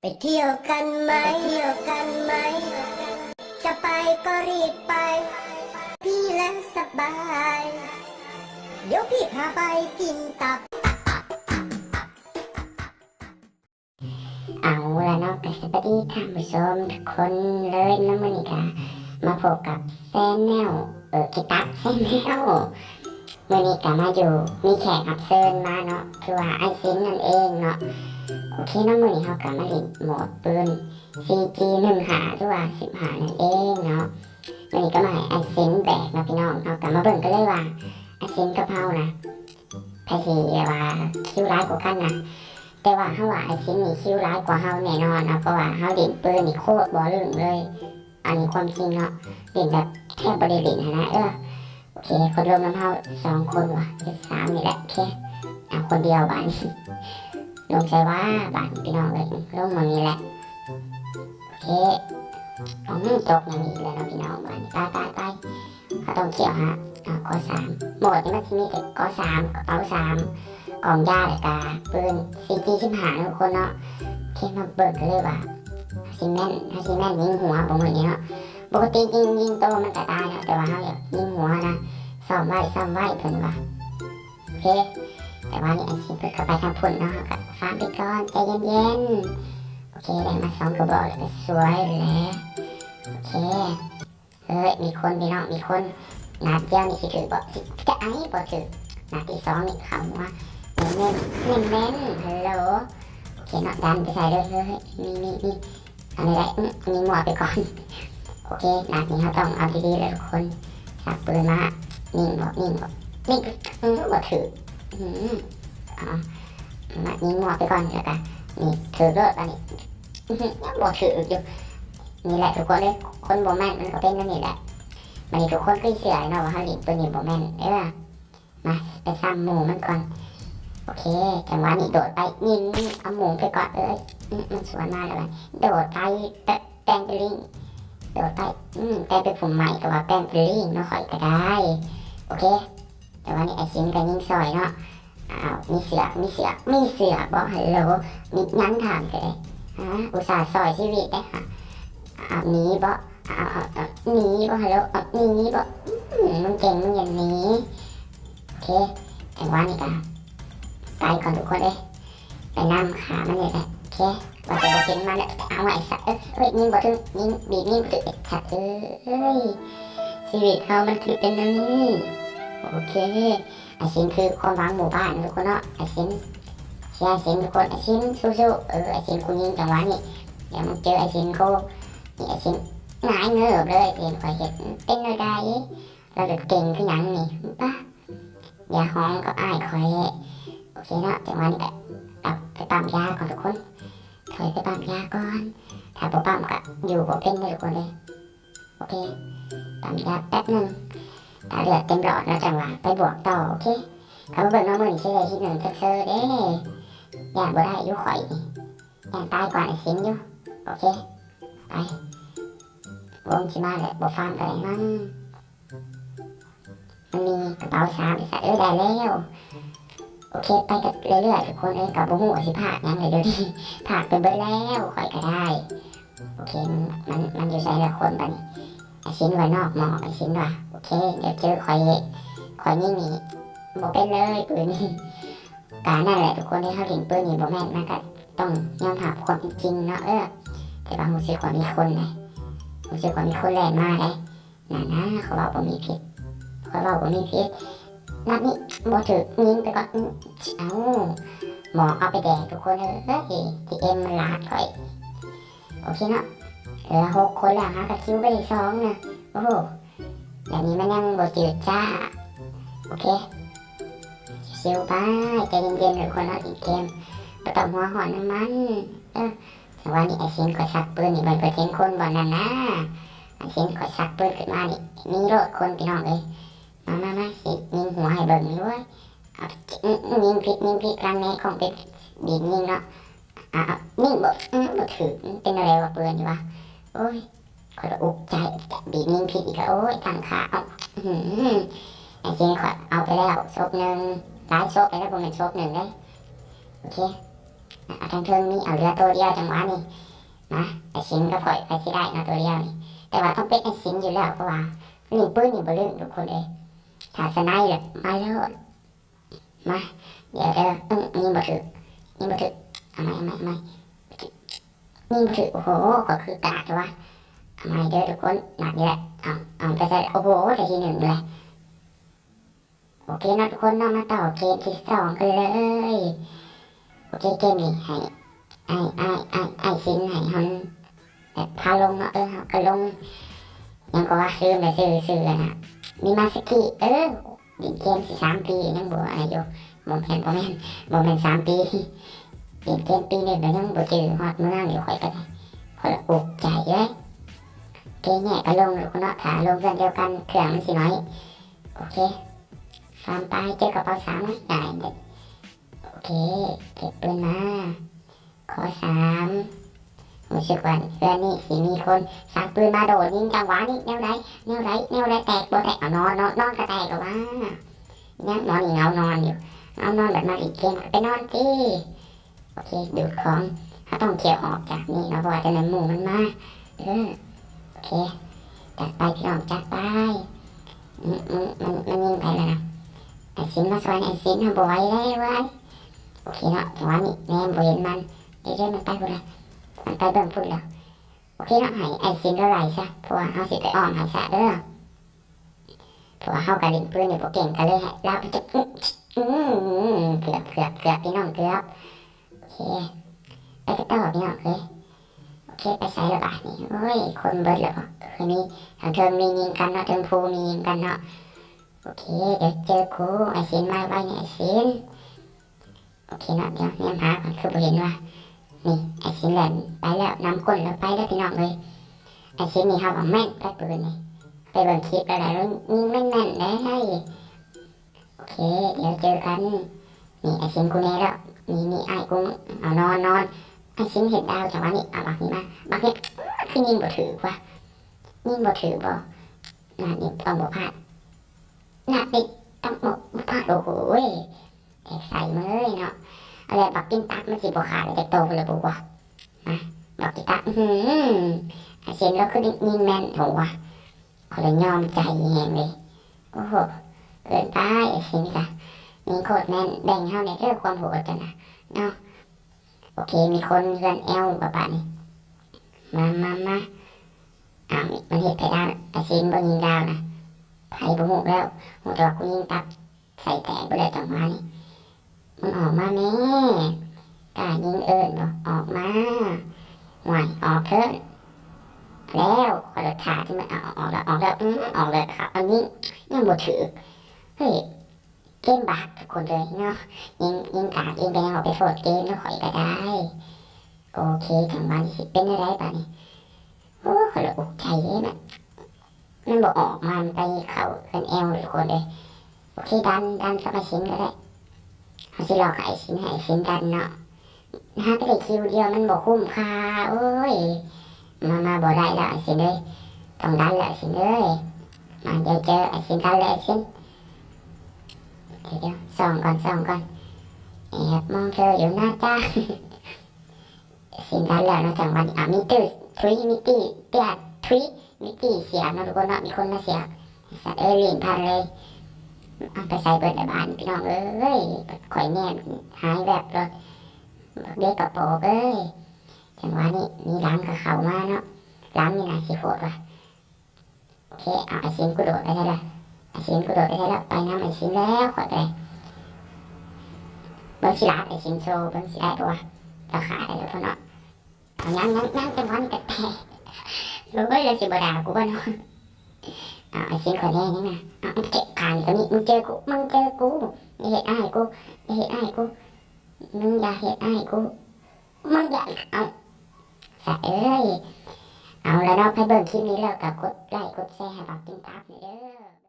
ไปเที่ยวกันไหมจะไปก็รีบไปพี่และสบายเดี๋ยวพี่พาไปกินตับเอาละเนาะก็สวัสดีท่านผู้ชมทุกคนเลยนะมื้อนี้ก็มาพบกับแซนแนลกิตับแซนแนลมื้อนี้ก็มาอยู่มีแขกรับเชิญมาเนาะคือว่าไอซินนั่นเองเนาะโอเคเนาะมื้อนี้เฮาก็มาเล่นโหมดปืน CG15 หรือว่า15นั่นเองเนาะมื้อนี้ก็มาให้ไอซินแบกเนาะพี่น้องเฮาก็มาเบิ่งกันเลยว่าไอซินกับเฮานะไผสิว่าคิวร้ายกว่ากันนะแต่ว่าเฮาว่าไอซินนี่คิวร้ายกว่าเฮาแน่นอนนะเพราะว่าเฮาเล่นปืนนี่โคตรบ่ลืมเลยอันนี้ความจริงเนาะเล่นแบบแทบบ่ได้เล่นนะโอเคคนรวมน้ำเฮา2คนว่ะคือ3นี่แหละโอเคเอาคนเดียวบ้านลงใจว่าบ้านพี่น้องเลยลงมานี่แหละโอเคตกอย่างนี้เลยเนาะพี่น้องบ้านตายเขาต้องเกี่ยวฮะกอ3โหมดนี่มันจะมีแต่กอ3กระเป๋า3กองยาและกาปืน CG15 ทุกคนเนาะโอเคมาเบิกกันเลยว่าซิแม่นยิงหัวผมเหมือนนี้เนาะปกติยิงโตมันก็ตายเนาะแต่ว่าเขาอยากยิงหัวนะซ้อมไว้เพิ่นว่าโอเคแต่ว่านี่ไอซิเพิ่นเข้าไปทางพุ่นเนาะก็ฟังไปก่อนใจเย็นๆโอเคได้มา2กระบอกแล้วก็สวยแล้วโอเคมีคนพี่น้องมีคนนัดเดียวนี่สิถือบ่จะไอ้บ่ถือนัดที่2นี่เขาว่าเน้นฮัลโหลโอเคเนาะดันไปใส่เลยมีอันนี้แหละมีหมวกไปก่อนโอเคนัดนี้เขาต้องเอาดีๆเลยทุกคนสับปืนมานิ่งบ่บ่ถือมายิงหมวกไปก่อนแล้วกันนี่ถือเลิศอันนี้บ่ถืออยู่นี่แหละทุกคนเลยคนบ่แม่นมันก็เป็นนั่นนี่แหละมันนี่ทุกคนก็เสียเนาะว่าเขาเล่นปืนนี่บ่แม่นมาไปซ้ำหมูมันก่อนโอเคจังหวะนี้โดดไปยิงเอาหมูไปก่อนมันสวนมาแล้วโดดไปแป้งไปลิงโดดไปแป้งไปผมใหม่ก็ว่าแป้งไปลิงเนาะค่อยก็ได้โอเคแต่ว่านี่ไอซินก็ยิงซอยเนาะมีเสือบอกฮัลโหลมียั้งถามกันเลยอุตส่าห์ซอยชีวิตได้ค่ะหนีบอกหนีบอกฮัลโหลหนีบอกมันเก่งอย่างนี้โอเคแต่ว่านี่ก็ตายก่อนทุกคนเลยไปนำขามันเลยแหละโอเคว่าจะบอกเห็นมันเอาไว้สัตว์ยิงบ่ถึงยิงบีบยิงบ่ถึงสัตว์ชีวิตเขามันคือเป็นอย่างนี้โอเคไอซินคือความหวังหมู่บ้านทุกคนเนาะไอซินทุกคนไอซินสู้ๆไอซินกูยิงจังหวะนี้เดี๋ยวมึงเจอไอซินกูนี่ไอซินหงายเงือบเลยไอซินคอยเห็นเป็นอะไรเราเด็กเก่งขึ้นยังนี่ป่ะอย่าห้องกับอ้ายคอยโอเคเนาะจังหวะนี้ก็ไปปั๊มยาก่อนทุกคนถอยไปปั๊มยาก่อนถ้าบ่ปั๊มก็อยู่บ่เป็นเลยทุกคนเลยโอเคปั๊มยาแป๊บนึงตาเลือดเต็มหลอดแล้วจังหวะไปบวกต่อโอเคเขาเบิ่งน้องมือนี่ใช่เลยที่1เซอร์เด้ย่างบ่ได้อยู่ข่อยย่างตายก่อนไอ้ซินอยู่โอเคไปวงชิมาเลยบ่ฟาร์มไปมันมีกระเป๋า3ใส่ได้แล้วโอเคไปกันเรื่อยๆทุกคนกับบ่ฮู้ว่าสิพากยังไงเดี๋ยวนี้พากไปเบิดแล้วข่อยก็ได้โอเคมันอยู่ใส่ละคนบัดนี้ไอ้ซินไว้นอกหมอกไอ้ซินว่ะโอเคเดี๋ยวเจอข่อยนี่บ่เป็นเลยปืนนี่การนั่นแหละทุกคนที่เขาเล่นปืนนี่บ่แม่นมันก็ต้องยอมรับความจริงเนาะแต่ว่ารู้สึกว่ามีคนเลยรู้สึกว่ามีคนแล่นมาเลยนะเขาบอกบ่มีผิดนัดนี้บ่ถือยิงไปก่อนหมอเอาไปแดกทุกคนที่เอ็มมันลาดข่อยโอเคเนาะเหลือ6คนแล้วฮะก็คิวไปได้2นะโอ้โหแบบนี้มันยังบ่จืดจ้าโอเคชิวไปใจเย็นๆทุกคนเนาะอีกเกมบ่ต้องหัวหอนน้ำมันแต่ว่านี่ไอซินก็ซักปืนนี่มันเห็นคนบ่นั่นนะไอซินก็ซักปืนขึ้นมานี่มีรถคนพี่น้องเลยมาสิยิงหัวให้เบิ่งด้วยยิงผิดครั้งนี้ของเป็นบีบยิงเนาะนิ่งบ่ถือเป็นอะไรวะปืนอยู่วะโอ้ยขออุกใจบีบยิงผิดอีกแล้วโอ้ยทางขาไอ้ซินขอเอาไปแล้วศพหนึ่งหลายศพไปแล้วผมเป็นศพ1เลยโอเค เอาทางเทิงนี่เอาเรือตัวเดียวจังหวะนี่นะไอ้สินก็ปล่อยไปสิได้นะตัวเดียวนี่แต่ว่าต้องเป็นไอ้สินอยู่แล้วเพราะว่าลิงปืนนี่บ่ลื่นทุกคนเลยถ้าสไนด์เลยมาแล้วมาเดี๋ยวยิงบ่ถึกยิงบ่ถึกเอาไหมยิงบ่ถึกโอ้โหก็คือกาดวะเอาไหมเด้อทุกคนหนักนี่แหละเอาไปใส่โอ้โหแต่ทีหนึ่งเลยโอเคนะทุกคนเนาะมาต่อเกมที่2กันเลยโอเคเกมนี้ให้สินให้ฮอนแบบพาลงเนาะก็ลงยังก็ว่าซื้อเลยซื้อนะมีมาสกี้ดิเกมสิ3 ปียังบ่อะไรอยู่บ่แม่น3 ปีดิเกมปี1ก็ยังบ่เจอฮอดเมืองอยู่ค่อยไปคนละอกใจเลยเกมเนี่ยก็ลงทุกคนเนาะถ้าลงกันเดียวกันเครื่องมันสิน้อยโอเคฟาร์มไปเจอกระเป๋า3นะได้เด็ดโอเคเก็บปืนมาขอ3รู้สึกว่าเพื่อนนี่สิมีคนสักปืนมาโดดยิงจังหวะนี้แนวไหนแตกบ่แตกนอนก็แตกก็ว่าเนี่ยนอนนี่เงานอนอยู่นอนแบบมาอีกเกมไปนอนสิโอเคดูดของเขาต้องเขี่ยออกจากนี่นะเพราะว่าจะนำหมูมันมาโอเคจัดไปพี่น้องจัดไปมันยิงไปแล้วนะไอ้สินมาซอยไอ้สินทำบ่ไหวเลยเว้ยโอเคเนาะจังหวะนี้แม่บ่เห็นมันเดี๋ยวมันไปพุ่นละมันไปเบิ่งพุ่นแล้วโอเคเนาะให้ไอ้สินละไหลซะเพราะว่าเฮาสิไปอ้อมหาซะเด้อเพราะว่าเฮาก็เล่นปืนนี่บ่เก่งก็เลยให้เราไปจะเกือบพี่น้องเกือบโอเคไปกันต่อพี่น้องเลยโอเคไปใส่ระบาดนี่โอ้ยคนเบิดแล้วคืนนี้ทางเทิงมียิงกันเนาะเทิงภูมียิงกันเนาะโอเคเดี๋ยวเจอกูไอ้สินมาไว้เนี่ยไอ้สินโอเคเนาะเดี๋ยวเนี่ยหาก่อนคือบ่เห็นว่านี่ไอ้สินแหลนไปแล้วนำก้นแล้วไปแล้วพี่น้องเลยไอ้สินนี่เขาบอกแม่นได้ปืนนี่ไปเบิ่งคลิปอะไรแล้วยิงแม่นได้โอเคเดี๋ยวเจอกันนี่ไอ้สินกูแน่แล้วนี่ไอ้กูเอานอนไอ้สินเห็นดาวจังหวะนี้เอาบักนี้มาบักนี้คือยิงบ่ถือว่ะยิงบ่ถือบ่นาดนี้ต้องบ่พลาดนาดนี้ต้องบ่พลาดโอ้โหแอบใส่มาเลยเนาะอะไรบักกินตักมันสิบ่ขาดจะโตเลยบ่วะมาบักกินตักไอ้สินแล้วคือยิงแม่นโหว่ะเขาเลยยอมใจแหงเลยโอ้โหเกินไปไอ้สินค่ะยิงโคตรแม่นแบ่งเฮาในเรื่องความโหดจังนะเนาะโอเคมีคนเงินแอลประมาณนี้มามันเห็นไปดาวไอ้ซินบ่ยิงดาวนะไผ่บ่หูแล้วหูตัวกูยิงตับใส่แตกไปเลยจังหวะนี้มันออกมาแม่กล้ายิงเอิญบ่ออกมาหวยออกเถิดแล้วขอรถขาที่มันออกแล้วครับอันนี้ยังบ่ถือเฮ้ยเกมบาปทุกคนเลยเนาะยิงกาดยิงแบงออกไปโฟดเกมแล้วข่อยก็ได้โอเคจังหวะนี้เป็นอะไรบ้านี่โอ้ขอยอกใจเลยมันบอกออกมันไปเข่าเป็นเอวทุกคนเลยโอเคดันเข้ามาสินก็ได้เขาสิหลอกไอ้สินให้สินดันเนาะถ้าไปได้คิวเดียวมันบอกคุ้มค่าโอ้ยมาบอกได้แล้วไอ้สินเลยต้องดันแล้วสินเลยมาเดี๋ยวเจอไอ้สินดันเลยไอ้สินเดี๋ยวส่องก่อนแอบมองเธออยู่หน้าจ้าสินดันแล้วนะจังหวะนี้มิตี้ทรีมิตี้เปียดทรีมิตี้เสียนะทุกคนเนาะมีคนมาเสียสัตว์ลินพันเลยเอาไปใส่เบิร์ดบ้านพี่น้องข่อยแน่หายแบบรถเด็กกระโปงจังหวะนี้มีหลังกับเขามาเนาะหลังนี่นะสิโหดว่ะโอเคเอาไอ้สินกูโดดไปได้ละไอ้สินกูโดดไปได้แล้วไปน้ำไอ้สินแล้วข่อยไปเบิ้งสิลาไอ้สินโชว์เบิ้งสิได้ปะวะราคาได้แล้วพอเนาะยังจังหวะนี้กระแทกเลยสิบดากูบ้านเนาะไอ้สินข่อยแน่นี่นะมันเจ็บขาอยู่ตรงนี้มึงเจอกูอย่าเหตุอ้ายกูมึงอย่าเหตุอ้ายกูมึงอย่าเอาใส่เอาแล้วเนาะให้เบิ่งคลิปนี้แล้วก็กดไลค์กดแชร์ให้บักกินตับเด้อ